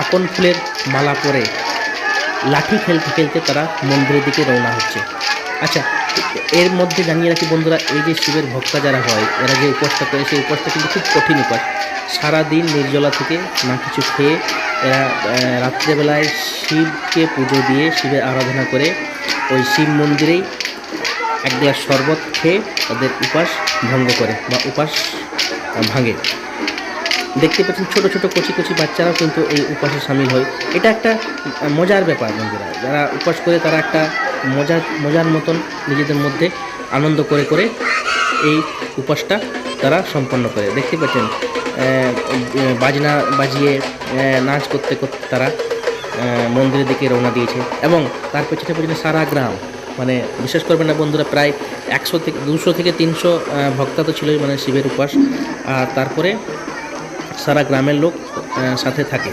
আকন ফুলের মালা পরে লাঠি খেলতে খেলতে তারা মন্দিরের দিকে রওনা হচ্ছে। আচ্ছা, এর মধ্যে জানিয়ে রাখি বন্ধুরা, এই যে শিবের ভক্তা যারা হয়, এরা যে উপোসটা করে, সেই উপোসটা কিন্তু খুব কঠিন উপাস। সারাদিন নির্জলা থেকে না কিছু খেয়ে এরা রাত্রেবেলায় শিবকে পুজো দিয়ে শিবের আরাধনা করে ওই শিব মন্দিরেই এক গ্লাস শরবত খেয়ে তাদের উপাস ভঙ্গ করে বা উপাস ভাঙে। দেখতে পাচ্ছেন ছোট ছোট কচি কচি বাচ্চারাও কিন্তু এই উপাসে সামিল হয়। এটা একটা মজার ব্যাপার বন্ধুরা, যারা উপাস করে তারা একটা মজার মতন নিজেদের মধ্যে আনন্দ করে করে এই উপাসটা তারা সম্পন্ন করে। দেখতে পাচ্ছেন বাজনা বাজিয়ে নাচ করতে করতে তারা মন্দিরের দিকে রওনা দিয়েছে এবং তার পেছনে পেছনে সারা গ্রাম, মানে বিশ্বাস করবেন না বন্ধুরা, প্রায় 100 থেকে 200 থেকে 300 ভক্তা তো ছিলই, মানে শিবের উপাস। আর তারপরে সারা গ্রামের লোক সাথে থাকে।